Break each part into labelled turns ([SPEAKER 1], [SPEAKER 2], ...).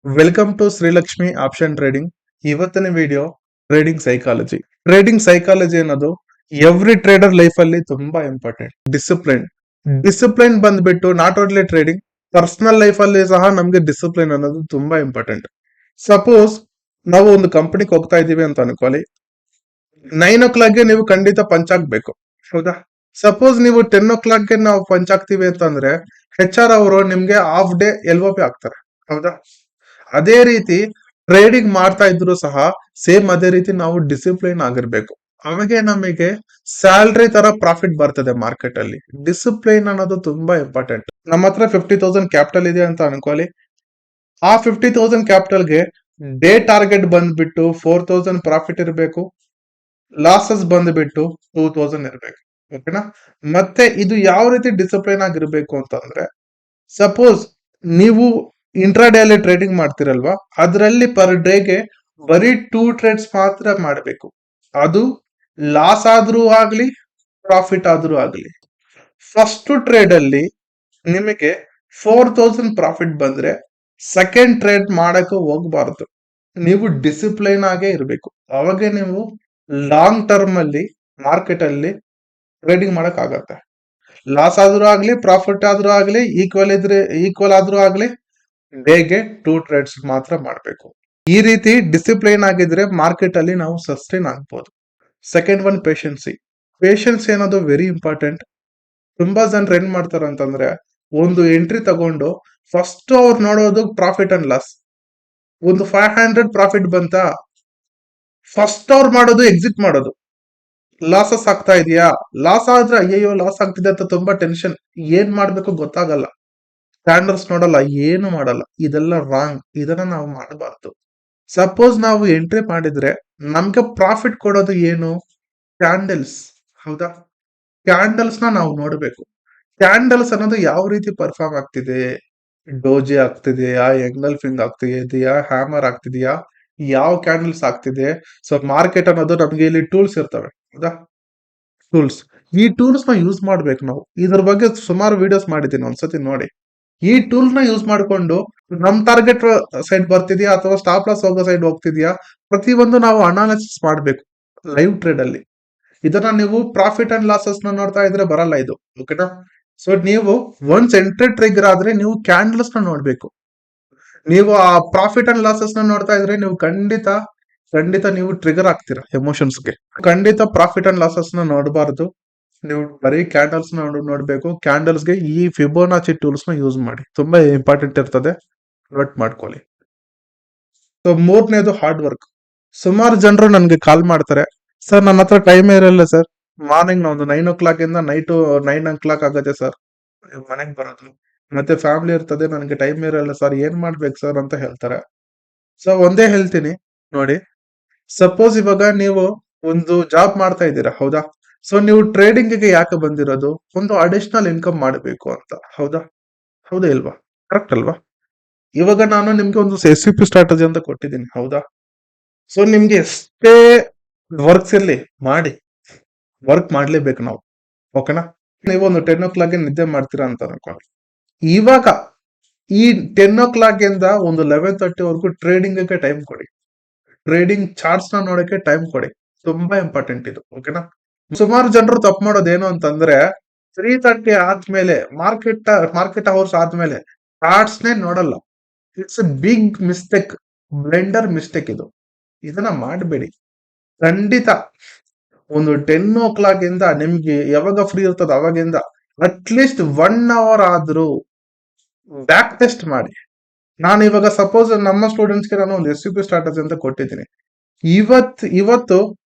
[SPEAKER 1] Welcome to Shrilakshmi option trading. ಇವತ್ತಿನ video trading psychology. Trading psychology ಅನ್ನೋದು every trader life ಅಲ್ಲಿ ತುಂಬಾ ಇಂಪಾರ್ಟೆಂಟ್. ಡಿಸಿಪ್ಲಿನ್ ಬಂದ್ಬಿಟ್ಟು not only trading, personal life ಅಲ್ಲಿ ಸಹ ನಮ್ಗೆ ಡಿಸಿಪ್ಲಿನ್ ಅನ್ನೋದು ತುಂಬಾ ಇಂಪಾರ್ಟೆಂಟ್. ಸಪೋಸ್ ನಾವು ಒಂದು ಕಂಪನಿಗೆ ಹೋಗ್ತಾ ಇದೀವಿ ಅಂತ ಅನ್ಕೊಳ್ಳಿ, 9 o'clock ನೀವು ಖಂಡಿತ ಪಂಚ್ ಆಗ್ಬೇಕು, ಹೌದಾ? ಸಪೋಸ್ ನೀವು 10 o'clock ನಾವು ಪಂಚ್ ಆಗ್ತೀವಿ ಅಂತಂದ್ರೆ HR ಅವರು ನಿಮ್ಗೆ ಹಾಫ್ ಡೇ LOP ಆಗ್ತಾರೆ, ಹೌದಾ? ಅದೇ ರೀತಿ ಟ್ರೇಡಿಂಗ್ ಮಾಡ್ತಾ ಇದ್ರು ಸಹ ಸೇಮ್ ಅದೇ ರೀತಿ ನಾವು ಡಿಸಿಪ್ಲಿನ್ ಆಗಿರ್ಬೇಕು. ಅವಾಗೆ ನಮಗೆ ಸ್ಯಾಲ್ರಿ ತರ ಪ್ರಾಫಿಟ್ ಬರ್ತದೆ ಮಾರ್ಕೆಟ್ ಅಲ್ಲಿ. ಡಿಸಿಪ್ಲಿನ್ ಅನ್ನೋದು ತುಂಬಾ ಇಂಪಾರ್ಟೆಂಟ್. ನಮ್ಮ ಹತ್ರ 50,000 ಕ್ಯಾಪಿಟಲ್ ಇದೆ ಅಂತ ಅನ್ಕೊಳ್ಳಿ. ಆ 50,000 ಕ್ಯಾಪಿಟಲ್ಗೆ ಡೇ ಟಾರ್ಗೆಟ್ ಬಂದ್ಬಿಟ್ಟು 4,000 ಪ್ರಾಫಿಟ್ ಇರಬೇಕು, ಲಾಸಸ್ ಬಂದ್ಬಿಟ್ಟು 2,000 ಇರಬೇಕು. ಓಕೆನಾ? ಮತ್ತೆ ಇದು ಯಾವ ರೀತಿ ಡಿಸಿಪ್ಲಿನ್ ಆಗಿರ್ಬೇಕು ಅಂತಂದ್ರೆ, ಸಪೋಸ್ ನೀವು ಇಂಟ್ರಾಡೇ ಅಲ್ಲಿ ಟ್ರೇಡಿಂಗ್ ಮಾಡ್ತಿರಲ್ವಾ, ಅದರಲ್ಲಿ ಪರ್ ಡೇಗೆ ಬರೀ 2 ಟ್ರೇಡ್ಸ್ ಮಾತ್ರ ಮಾಡಬೇಕು. ಅದು ಲಾಸ್ ಆದ್ರೂ ಆಗ್ಲಿ, ಪ್ರಾಫಿಟ್ ಆದ್ರೂ ಆಗ್ಲಿ. ಫಸ್ಟ್ ಟ್ರೇಡ್ ಅಲ್ಲಿ ನಿಮಗೆ 4,000 ಪ್ರಾಫಿಟ್ ಬಂದ್ರೆ ಸೆಕೆಂಡ್ ಟ್ರೇಡ್ ಮಾಡಕ್ಕೆ ಹೋಗ್ಬಾರ್ದು. ನೀವು ಡಿಸಿಪ್ಲೈನ್ ಆಗೇ ಇರಬೇಕು. ಅವಾಗೆ ನೀವು ಲಾಂಗ್ ಟರ್ಮ್ ಅಲ್ಲಿ ಮಾರ್ಕೆಟ್ ಅಲ್ಲಿ ಟ್ರೇಡಿಂಗ್ ಮಾಡಕ್ ಆಗತ್ತೆ. ಲಾಸ್ ಆದ್ರೂ ಆಗ್ಲಿ, ಪ್ರಾಫಿಟ್ ಆದ್ರೂ ಆಗ್ಲಿ, ಈಕ್ವಲ್ ಆದ್ರೂ ಆಗ್ಲಿ, ಡೇಗೆ 2 ಟ್ರೇಡ್ಸ್ ಮಾತ್ರ ಮಾಡಬೇಕು. ಈ ರೀತಿ ಡಿಸಿಪ್ಲೈನ್ ಆಗಿದ್ರೆ ಮಾರ್ಕೆಟ್ ಅಲ್ಲಿ ನಾವು ಸಸ್ಟೈನ್ ಆಗ್ಬೋದು. Second one, ಪೇಷನ್ಸಿ. ಪೇಷನ್ಸಿ ಅನ್ನೋದು ವೆರಿ ಇಂಪಾರ್ಟೆಂಟ್. ತುಂಬಾ ಜನರು ಏನ್ ಮಾಡ್ತಾರೆ ಅಂತಂದ್ರೆ, ಒಂದು ಎಂಟ್ರಿ ತಗೊಂಡು ಫಸ್ಟ್ ಅವ್ರು ನೋಡೋದು ಪ್ರಾಫಿಟ್ ಅಂಡ್ ಲಾಸ್. ಒಂದು 500 ಪ್ರಾಫಿಟ್ ಬಂತ, ಫಸ್ಟ್ ಅವ್ರು ಮಾಡೋದು ಎಕ್ಸಿಟ್ ಮಾಡೋದು. ಲಾಸಸ್ ಆಗ್ತಾ ಇದೆಯಾ, ಲಾಸ್ ಆದ್ರೆ ಅಯ್ಯಯ್ಯೋ ಲಾಸ್ ಆಗ್ತಿದೆ ಅಂತ ತುಂಬಾ ಟೆನ್ಷನ್, ಏನ್ ಮಾಡ್ಬೇಕು ಗೊತ್ತಾಗಲ್ಲ, ಕ್ಯಾಂಡಲ್ಸ್ ನೋಡಲ್ಲ, ಏನು ಮಾಡಲ್ಲ. ಇದೆಲ್ಲ ರಾಂಗ್. ಇದನ್ನ ನಾವು ಮಾಡಬಾರ್ದು. ಸಪೋಸ್ ನಾವು ಎಂಟ್ರಿ ಮಾಡಿದ್ರೆ ನಮ್ಗೆ ಪ್ರಾಫಿಟ್ ಕೊಡೋದು ಏನು? ಕ್ಯಾಂಡಲ್ಸ್, ಹೌದಾ? ಕ್ಯಾಂಡಲ್ಸ್ ನಾವು ನೋಡ್ಬೇಕು. ಕ್ಯಾಂಡಲ್ಸ್ ಅನ್ನೋದು ಯಾವ ರೀತಿ ಪರ್ಫಾರ್ಮ್ ಆಗ್ತಿದೆ, ಡೋಜಿ ಆಗ್ತಿದೆಯಾ, ಎಂಗಲ್ಫಿಂಗ್ ಆಗ್ತಿದೆಯಾ, ಹ್ಯಾಮರ್ ಆಗ್ತಿದೆಯಾ, ಯಾವ ಕ್ಯಾಂಡಲ್ಸ್ ಆಗ್ತಿದೆ. ಸೊ ಮಾರ್ಕೆಟ್ ಅನ್ನೋದು ನಮ್ಗೆ ಇಲ್ಲಿ ಟೂಲ್ಸ್ ಇರ್ತವೆ, ಹೌದಾ? ಟೂಲ್ಸ್, ಈ ಟೂಲ್ಸ್ ನ ಯೂಸ್ ಮಾಡ್ಬೇಕು ನಾವು. ಇದ್ರ ಬಗ್ಗೆ ಸುಮಾರು ವಿಡಿಯೋಸ್ ಮಾಡಿದ್ದೀನಿ, ಒಂದ್ಸತಿ ನೋಡಿ. ಈ ಟೂಲ್ ನ ಯೂಸ್ ಮಾಡ್ಕೊಂಡು ನಮ್ ಟಾರ್ಗೆಟ್ ಸೈಡ್ ಬರ್ತಿದ್ಯಾ ಅಥವಾ ಸ್ಟಾಪ್ ಲಾಸ್ ಹೋಗೋ ಸೈಡ್ ಹೋಗ್ತಿದ್ಯಾ, ಪ್ರತಿಯೊಂದು ನಾವು ಅನಾಲಿಸಿಸ್ ಮಾಡ್ಬೇಕು ಲೈವ್ ಟ್ರೇಡ್ ಅಲ್ಲಿ. ಇದನ್ನ ನೀವು ಪ್ರಾಫಿಟ್ ಅಂಡ್ ಲಾಸಸ್ ನ ನೋಡ್ತಾ ಇದ್ರೆ ಬರಲ್ಲ ಇದು, ಓಕೆನಾ? ಸೊ ನೀವು ಒನ್ಸ್ ಎಂಟ್ರಿ ಟ್ರಿಗರ್ ಆದ್ರೆ ನೀವು ಕ್ಯಾಂಡಲ್ಸ್ ನ ನೋಡ್ಬೇಕು. ನೀವು ಆ ಪ್ರಾಫಿಟ್ ಅಂಡ್ ಲಾಸಸ್ ನ ನೋಡ್ತಾ ಇದ್ರೆ ನೀವು ಖಂಡಿತ ಖಂಡಿತ ನೀವು ಟ್ರಿಗರ್ ಆಗ್ತೀರಾ ಎಮೋಷನ್ಸ್ಗೆ. ಖಂಡಿತ ಪ್ರಾಫಿಟ್ ಅಂಡ್ ಲಾಸಸ್ ನ ನೋಡಬಾರ್ದು. ನೀವು ಬರೀ ಕ್ಯಾಂಡಲ್ಸ್ ನೋಡ್ಬೇಕು. ಕ್ಯಾಂಡಲ್ಸ್ ಗೆ ಈ ಫಿಬೋನಾಚಿ ಟೂಲ್ಸ್ ನ ಯೂಸ್ ಮಾಡಿ, ತುಂಬಾ ಇಂಪಾರ್ಟೆಂಟ್ ಇರ್ತದೆ, ನೋಟ್ ಮಾಡ್ಕೊಳ್ಳಿ. ಸೊ ಮೂರನೇದು ಹಾರ್ಡ್ ವರ್ಕ್. ಸುಮಾರು ಜನರು ನನ್ಗೆ ಕಾಲ್ ಮಾಡ್ತಾರೆ, ಸರ್ ನನ್ನ ಹತ್ರ ಟೈಮ್ ಇರಲ್ಲ ಸರ್, ಮಾರ್ನಿಂಗ್ ಒಂದು 9 o'clock ಇಂದ ನೈಟ್ 9 o'clock ಆಗುತ್ತೆ ಸರ್ ಮನೆಗ್ ಬರೋದು, ಮತ್ತೆ ಫ್ಯಾಮಿಲಿ ಇರ್ತದೆ, ನನಗೆ ಟೈಮ್ ಇರಲ್ಲ ಸರ್, ಏನ್ ಮಾಡ್ಬೇಕು ಸರ್ ಅಂತ ಹೇಳ್ತಾರೆ. ಸೊ ಒಂದೇ ಹೇಳ್ತೀನಿ ನೋಡಿ, ಸಪೋಸ್ ಇವಾಗ ನೀವು ಒಂದು ಜಾಬ್ ಮಾಡ್ತಾ ಇದ್ದೀರಾ, ಹೌದಾ? ಸೊ ನೀವು ಟ್ರೇಡಿಂಗ್ ಗೆ ಯಾಕೆ ಬಂದಿರೋದು? ಒಂದು ಅಡಿಷನಲ್ ಇನ್ಕಮ್ ಮಾಡಬೇಕು ಅಂತ, ಹೌದಾ? ಹೌದಾ ಇಲ್ವಾ? ಕರೆಕ್ಟ್ ಅಲ್ವಾ? ಇವಾಗ ನಾನು ನಿಮ್ಗೆ ಒಂದು SCP ಸ್ಟ್ರಾಟಜಿ ಅಂತ ಕೊಟ್ಟಿದ್ದೀನಿ, ಹೌದಾ? ಸೊ ನಿಮ್ಗೆ ಎಷ್ಟೇ ವರ್ಕ್ಸ್ ಇರ್ಲಿ ಮಾಡಿ, ವರ್ಕ್ ಮಾಡ್ಲೇಬೇಕು ನಾವು, ಓಕೆನಾ? ನೀವು ಒಂದು 10 o'clock ನಿದ್ದೆ ಮಾಡ್ತೀರಾ ಅಂತ ಅನ್ಕೊಳ್ಳಿ. ಇವಾಗ ಈ 10 o'clock ಇಂದ ಒಂದು 11:30 ವರೆಗೂ ಟ್ರೇಡಿಂಗ್ ಗೆ ಟೈಮ್ ಕೊಡಿ. ಟ್ರೇಡಿಂಗ್ ಚಾರ್ಟ್ಸ್ ನ ನೋಡಕ್ಕೆ ಟೈಮ್ ಕೊಡಿ. ತುಂಬಾ ಇಂಪಾರ್ಟೆಂಟ್ ಇದು, ಓಕೆನಾ? ಸುಮಾರು ಜನರು ತಪ್ಪು ಮಾಡೋದು ಏನು ಅಂತಂದ್ರೆ, 3:30 ಆದ್ಮೇಲೆ ಮಾರ್ಕೆಟ್ ಅವರ್ಸ್ ಆದ್ಮೇಲೆ ಚಾರ್ಟ್ಸ್ ನೇ ನೋಡಲ್ಲ. It's a big mistake, blunder mistake ಇದು. ಇದನ್ನ ಮಾಡಬೇಡಿ ಖಂಡಿತ. ಒಂದು 10 o'clock ಇಂದ ನಿಮ್ಗೆ ಯಾವಾಗ ಫ್ರೀ ಇರ್ತದ ಅವಾಗಿಂದ ಅಟ್ಲೀಸ್ಟ್ 1 hour ಆದ್ರೂ ಬ್ಯಾಕ್ ಟೆಸ್ಟ್ ಮಾಡಿ. ನಾನು ಇವಾಗ ಸಪೋಸ್ ನಮ್ಮ ಸ್ಟೂಡೆಂಟ್ಸ್ಗೆ ನಾನು ಒಂದು SCP ಸ್ಟ್ರಾಟಜಿ ಅಂತ ಕೊಟ್ಟಿದ್ದೀನಿ. ಇವತ್ತು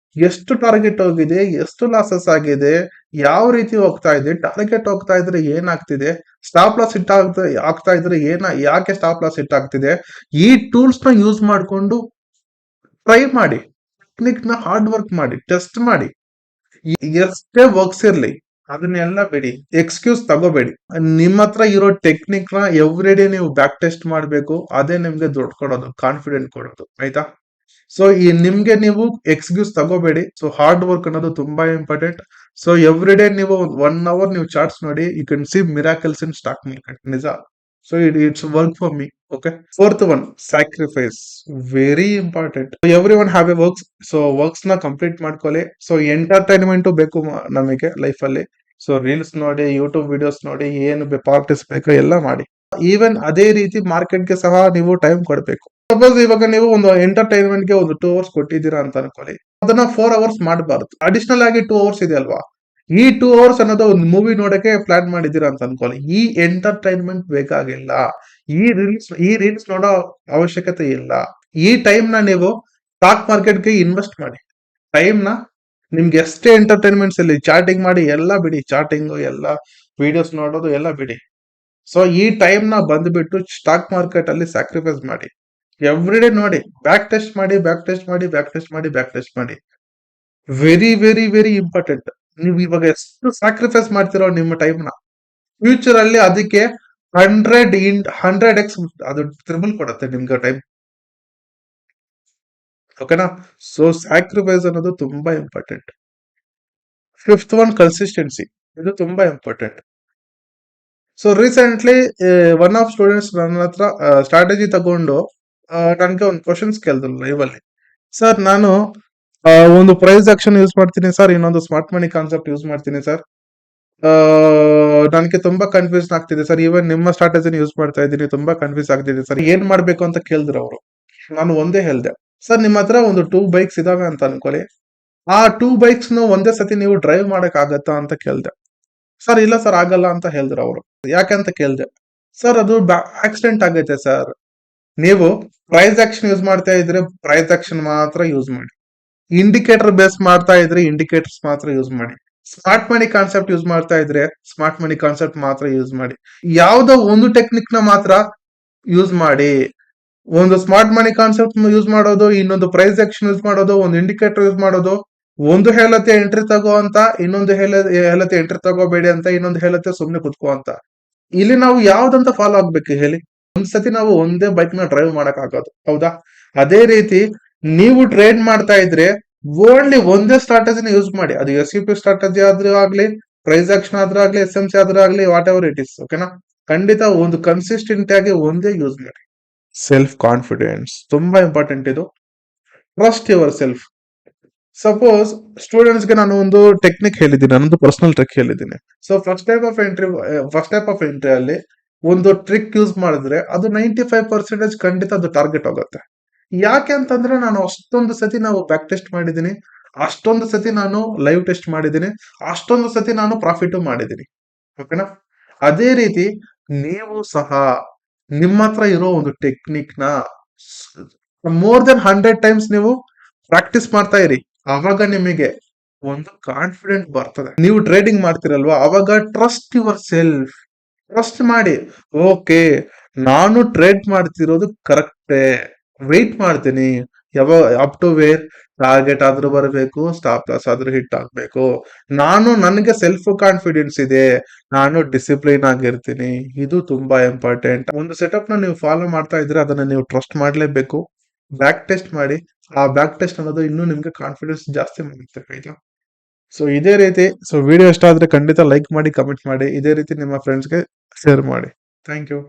[SPEAKER 1] ಎಷ್ಟು ಟಾರ್ಗೆಟ್ ಹೋಗಿದೆ, ಎಷ್ಟು ಲಾಸಸ್ ಆಗಿದೆ, ಯಾವ ರೀತಿ ಹೋಗ್ತಾ ಇದೆ, ಟಾರ್ಗೆಟ್ ಹೋಗ್ತಾ ಇದ್ರೆ ಏನಾಗ್ತಿದೆ, ಸ್ಟಾಪ್ ಲಾಸ್ ಹಿಟ್ ಆಗ್ತಾ ಇದ್ರೆ ಯಾಕೆ ಸ್ಟಾಪ್ ಲಾಸ್ ಹಿಟ್ ಆಗ್ತಿದೆ, ಈ ಟೂಲ್ಸ್ ನ ಯೂಸ್ ಮಾಡ್ಕೊಂಡು ಟ್ರೈ ಮಾಡಿ. ಟೆಕ್ನಿಕ್ ನ ಹಾರ್ಡ್ ವರ್ಕ್ ಮಾಡಿ, ಟೆಸ್ಟ್ ಮಾಡಿ. ಎಷ್ಟೇ ವರ್ಕ್ಸ್ ಇರ್ಲಿ ಅದನ್ನೆಲ್ಲ ಬಿಡಿ, ಎಕ್ಸ್ಕ್ಯೂಸ್ ತಗೋಬೇಡಿ. ನಿಮ್ಮ ಹತ್ರ ಇರೋ ಟೆಕ್ನಿಕ್ ನ ಎವ್ರಿ ಡೇ ನೀವು ಬ್ಯಾಕ್ ಟೆಸ್ಟ್ ಮಾಡ್ಬೇಕು. ಅದೇ ನಿಮ್ಗೆ ದುಡ್ಡು ಕೊಡೋದು, ಕಾನ್ಫಿಡೆಂಟ್ ಕೊಡೋದು, ಆಯ್ತಾ? ಸೊ ಈ ನಿಮ್ಗೆ ನೀವು ಎಕ್ಸ್ಕ್ಯೂಸ್ ತಗೋಬೇಡಿ. ಸೊ ಹಾರ್ಡ್ ವರ್ಕ್ ಅನ್ನೋದು ತುಂಬಾ ಇಂಪಾರ್ಟೆಂಟ್. ಸೊ ಎವ್ರಿ ಡೇ ನೀವು 1 hour ನೀವು ಚಾರ್ಟ್ಸ್ ನೋಡಿ, you can see miracles in stock market. ನಿಜ, so it's work for me. Okay, fourth one, sacrifice. Very important. Everyone have a works. So works ನ complete ಮಾಡ್ಕೊಳ್ಳಿ. So entertainment ಬೇಕು ನಮಗೆ life ಅಲ್ಲಿ. So reels ನೋಡಿ, YouTube videos ನೋಡಿ, ಏನು parties ಬೇಕು ಎಲ್ಲ ಮಾಡಿ. ಈವನ್ ಅದೇ ರೀತಿ ಮಾರ್ಕೆಟ್ಗೆ ಸಹ ನೀವು ಟೈಮ್ ಕೊಡಬೇಕು. ಸಪೋಸ್ ಇವಾಗ ನೀವು ಒಂದು ಎಂಟರ್ಟೈನ್ಮೆಂಟ್ ಗೆ ಒಂದು 2 ಅವರ್ಸ್ ಕೊಟ್ಟಿದ್ದೀರಾ ಅಂತ ಅನ್ಕೊಳ್ಳಿ, ಅದನ್ನ 4 ಅವರ್ಸ್ ಮಾಡಬಾರ್ದು. ಅಡಿಷನಲ್ ಆಗಿ 2 ಅವರ್ಸ್ ಇದೆ ಅಲ್ವಾ, ಈ 2 ಅವರ್ಸ್ ಅನ್ನೋದು ಒಂದು ಮೂವಿ ನೋಡಕ್ಕೆ ಪ್ಲಾನ್ ಮಾಡಿದ್ದೀರಾ ಅಂತ ಅನ್ಕೊಳ್ಳಿ. ಈ ಎಂಟರ್ಟೈನ್ಮೆಂಟ್ ಬೇಕಾಗಿಲ್ಲ. ಈ ರೀಲ್ಸ್ ನೋಡೋ ಅವಶ್ಯಕತೆ ಇಲ್ಲ. ಈ ಟೈಮ್ ನ ನೀವು ಸ್ಟಾಕ್ ಮಾರ್ಕೆಟ್ಗೆ ಇನ್ವೆಸ್ಟ್ ಮಾಡಿ. ಟೈಮ್ ನ ನಿಮ್ಗೆ ಎಷ್ಟೇ ಎಂಟರ್ಟೈನ್ಮೆಂಟ್ಸ್ ಇಲ್ಲಿ ಚಾಟಿಂಗ್ ಮಾಡಿ ಎಲ್ಲ ಬಿಡಿ, ಚಾಟಿಂಗ್ ಎಲ್ಲ ವಿಡಿಯೋಸ್ ನೋಡೋದು ಎಲ್ಲ ಬಿಡಿ. ಸೊ ಈ ಟೈಮ್ ನ ಬಂದ್ಬಿಟ್ಟು ಸ್ಟಾಕ್ ಮಾರ್ಕೆಟ್ ಅಲ್ಲಿ ಸ್ಯಾಕ್ರಿಫೈಸ್ ಮಾಡಿ. ಎವ್ರಿ ಡೇ ನೋಡಿ, ಬ್ಯಾಕ್ ಟೆಸ್ಟ್ ಮಾಡಿ, ಬ್ಯಾಕ್ ಟೆಸ್ಟ್ ಮಾಡಿ, ಬ್ಯಾಕ್ ಟೆಸ್ಟ್ ಮಾಡಿ, ಬ್ಯಾಕ್ ಟೆಸ್ಟ್ ಮಾಡಿ. Very very very important. ನೀವು ಇವಾಗ ಎಷ್ಟು ಸ್ಯಾಕ್ರಿಫೈಸ್ ಮಾಡ್ತಿರೋ ನಿಮ್ಮ ಟೈಮ್ ನ, ಫ್ಯೂಚರ್ ಅಲ್ಲಿ ಅದಕ್ಕೆ 100x ಅದು ತ್ರಿಬಲ್ ಕೊಡುತ್ತೆ ನಿಮ್ಗೆ ಟೈಮ್. ಓಕೆನಾ? ಸೊ ಸ್ಯಾಕ್ರಿಫೈಸ್ ಅನ್ನೋದು ತುಂಬಾ ಇಂಪಾರ್ಟೆಂಟ್. Fifth one, consistency. ಇದು ತುಂಬಾ important. So recently one of students ನನ್ನ ಹತ್ರ ಸ್ಟ್ರಾಟಜಿ ತಗೊಂಡು ನನಗೆ ಒಂದು ಕ್ವಶನ್ಸ್ ಕೇಳಿದ್ರು ಲೈವ್ ಅಲ್ಲಿ. ಸರ್, ನಾನು ಒಂದು ಪ್ರೈಸ್ ಆಕ್ಷನ್ ಯೂಸ್ ಮಾಡ್ತೀನಿ ಸರ್, ಇನ್ನೊಂದು ಸ್ಮಾರ್ಟ್ ಮನಿ ಕಾನ್ಸೆಪ್ಟ್ ಯೂಸ್ ಮಾಡ್ತೀನಿ ಸರ್. ನನಗೆ ತುಂಬಾ ಕನ್ಫ್ಯೂಸ್ ಆಗ್ತಿದೆ ಸರ್. ಈವನ್ ನಿಮ್ಮ ಸ್ಟ್ರಾಟಜಿನ ಯೂಸ್ ಮಾಡ್ತಾ ಇದ್ದೀನಿ, ತುಂಬಾ ಕನ್ಫ್ಯೂಸ್ ಆಗ್ತಿದೆ ಸರ್. ಏನ್ ಮಾಡ್ಬೇಕು ಅಂತ ಕೇಳಿದ್ರು ಅವರು. ನಾನು ಒಂದೇ ಹೇಳ್ದೆ, ಸರ್ ನಿಮ್ಮ ಹತ್ರ ಒಂದು 2 ಬೈಕ್ಸ್ ಇದಾವೆ ಅಂತ ಅನ್ಕೊಳ್ಳಿ. ಆ 2 ಬೈಕ್ಸ್ ಒಂದೇ ಸತಿ ನೀವು ಡ್ರೈವ್ ಮಾಡಕ್ ಆಗತ್ತಾ ಅಂತ ಕೇಳ್ದೆ. ಸರ್ ಇಲ್ಲ ಸರ್, ಆಗಲ್ಲ ಅಂತ ಹೇಳಿದ್ರು ಅವರು. ಯಾಕಂತ ಕೇಳ್ದೆ. ಸರ್ ಅದು ಆಕ್ಸಿಡೆಂಟ್ ಆಗೈತೆ ಸರ್. ನೀವು ಪ್ರೈಸ್ ಆಕ್ಷನ್ ಯೂಸ್ ಮಾಡ್ತಾ ಇದ್ರೆ ಪ್ರೈಸ್ ಆಕ್ಷನ್ ಮಾತ್ರ ಯೂಸ್ ಮಾಡಿ. ಇಂಡಿಕೇಟರ್ ಬೇಸ್ ಮಾಡ್ತಾ ಇದ್ರೆ ಇಂಡಿಕೇಟರ್ಸ್ ಮಾತ್ರ ಯೂಸ್ ಮಾಡಿ. ಸ್ಮಾರ್ಟ್ ಮನಿ ಕಾನ್ಸೆಪ್ಟ್ ಯೂಸ್ ಮಾಡ್ತಾ ಇದ್ರೆ ಸ್ಮಾರ್ಟ್ ಮನಿ ಕಾನ್ಸೆಪ್ಟ್ ಮಾತ್ರ ಯೂಸ್ ಮಾಡಿ. ಯಾವ್ದೋ ಒಂದು ಟೆಕ್ನಿಕ್ ನ ಮಾತ್ರ ಯೂಸ್ ಮಾಡಿ. ಒಂದು ಸ್ಮಾರ್ಟ್ ಮನಿ ಕಾನ್ಸೆಪ್ಟ್ ಯೂಸ್ ಮಾಡೋದು, ಇನ್ನೊಂದು ಪ್ರೈಸ್ ಆಕ್ಷನ್ ಯೂಸ್ ಮಾಡೋದು, ಒಂದು ಇಂಡಿಕೇಟರ್ ಯೂಸ್ ಮಾಡೋದು, ಒಂದು ಹೇಳತ್ತೆ ಎಂಟ್ರಿ ತಗೋ ಅಂತ, ಇನ್ನೊಂದು ಹೇಳತ್ತೆ ಎಂಟ್ರಿ ತಗೋಬೇಡಿ ಅಂತ, ಇನ್ನೊಂದು ಹೇಳತ್ತೆ ಸುಮ್ನೆ ಕುತ್ಕೋ ಅಂತ. ಇಲ್ಲಿ ನಾವು ಯಾವ್ದಂತ ಫಾಲೋ ಆಗ್ಬೇಕು ಹೇಳಿ? ಒಂದ್ಸತಿ ನಾವು ಒಂದೇ ಬೈಕ್ ನ ಡ್ರೈವ್ ಮಾಡಕ್ ಆಗೋದು, ಹೌದಾ? ಅದೇ ರೀತಿ ನೀವು ಟ್ರೇಡ್ ಮಾಡ್ತಾ ಇದ್ರೆ ಓನ್ಲಿ ಒಂದೇ ಸ್ಟ್ರಾಟಜಿನ ಯೂಸ್ ಮಾಡಿ. ಅದು SUP ಸ್ಟ್ರಾಟಜಿ ಆದ್ರೂ ಆಗ್ಲಿ, ಪ್ರೈಸ್ ಆಕ್ಷನ್ ಆದ್ರೂ ಆಗ್ಲಿ, SMC ಆದ್ರೂ ಆಗ್ಲಿ, ವಾಟ್ ಎವರ್ ಇಟ್ ಇಸ್. ಓಕೆನಾ? ಖಂಡಿತ ಒಂದು ಕನ್ಸಿಸ್ಟೆಂಟ್ ಆಗಿ ಒಂದೇ ಯೂಸ್ ಮಾಡಿ. ಸೆಲ್ಫ್ ಕಾನ್ಫಿಡೆನ್ಸ್ ತುಂಬಾ ಇಂಪಾರ್ಟೆಂಟ್. ಇದು trust your self. Suppose students ಗೆ ನಾನು ಒಂದು ಟೆಕ್ನಿಕ್ ಹೇಳಿದ್ದೀನಿ, ನಾನೊಂದು ಪರ್ಸನಲ್ ಟ್ರಿಕ್ ಹೇಳಿದ್ದೀನಿ. So first type of entry ಅಲ್ಲಿ ಒಂದು ಟ್ರಿಕ್ ಯೂಸ್ ಮಾಡಿದ್ರೆ ಅದು 95% ಖಂಡಿತ ಅದು ಟಾರ್ಗೆಟ್ ಆಗುತ್ತೆ. ಯಾಕೆ ಅಂತಂದ್ರೆ ನಾನು ಅಷ್ಟೊಂದು ಸತಿ ನಾವು ಬ್ಯಾಕ್ ಟೆಸ್ಟ್ ಮಾಡಿದ್ದೀನಿ, ಅಷ್ಟೊಂದು ಸತಿ ನಾನು ಲೈವ್ ಟೆಸ್ಟ್ ಮಾಡಿದ್ದೀನಿ, ಅಷ್ಟೊಂದು ಸತಿ ನಾನು ಪ್ರಾಫಿಟ್ ಮಾಡಿದ್ದೀನಿ. ಓಕೆನಾ? ಅದೇ ರೀತಿ ನೀವು ಸಹ ನಿಮ್ಮ ಹತ್ರ ಇರೋ ಒಂದು ಟೆಕ್ನಿಕ್ ನ ಮೋರ್ ದೆನ್ 100 ಟೈಮ್ಸ್ ನೀವು ಪ್ರಾಕ್ಟೀಸ್ ಮಾಡ್ತಾ ಇರಿ. ಅವಾಗ ನಿಮಗೆ ಒಂದು ಕಾನ್ಫಿಡೆಂಟ್ ಬರ್ತದೆ. ನೀವು ಟ್ರೇಡಿಂಗ್ ಮಾಡ್ತಿರಲ್ವಾ, ಅವಾಗ ಟ್ರಸ್ಟ್ ಯುವರ್ ಸೆಲ್ಫ್. ಟ್ರಸ್ಟ್ ಮಾಡಿ. ಓಕೆ, ನಾನು ಟ್ರೇಡ್ ಮಾಡ್ತಿರೋದು ಕರೆಕ್ಟೇ, ವೆಯ್ಟ್ ಮಾಡ್ತೀನಿ. ಯಾವಾಗ ಅಪ್ ಟು ವೇರ್ ಟಾರ್ಗೆಟ್ ಆದ್ರೂ ಬರಬೇಕು, ಸ್ಟಾಪ್ ಲಾಸ್ ಆದ್ರೂ ಹಿಟ್ ಆಗ್ಬೇಕು. ನನಗೆ ಸೆಲ್ಫ್ ಕಾನ್ಫಿಡೆನ್ಸ್ ಇದೆ, ನಾನು ಡಿಸಿಪ್ಲಿನ್ ಆಗಿರ್ತೀನಿ. ಇದು ತುಂಬಾ ಇಂಪಾರ್ಟೆಂಟ್. ಒಂದು ಸೆಟಪ್ ನ ನೀವು ಫಾಲೋ ಮಾಡ್ತಾ ಇದ್ರೆ ಅದನ್ನ ನೀವು ಟ್ರಸ್ಟ್ ಮಾಡ್ಲೇಬೇಕು. ಬ್ಯಾಕ್ ಟೆಸ್ಟ್ ಮಾಡಿ. ಆ ಬ್ಯಾಕ್ ಟೆಸ್ಟ್ ಅನ್ನೋದು ಇನ್ನೂ ನಿಮ್ಗೆ ಕಾನ್ಫಿಡೆನ್ಸ್ ಜಾಸ್ತಿ ಮಾಡುತ್ತೆ. ಆಯ್ತಾ? ಸೊ ಇದೇ ರೀತಿ ವಿಡಿಯೋ ಇಷ್ಟ ಆದ್ರೆ ಖಂಡಿತ ಲೈಕ್ ಮಾಡಿ, ಕಮೆಂಟ್ ಮಾಡಿ. ಇದೇ ರೀತಿ ನಿಮ್ಮ ಫ್ರೆಂಡ್ಸ್ಗೆ ಶೇರ್ ಮಾಡಿ. Thank you.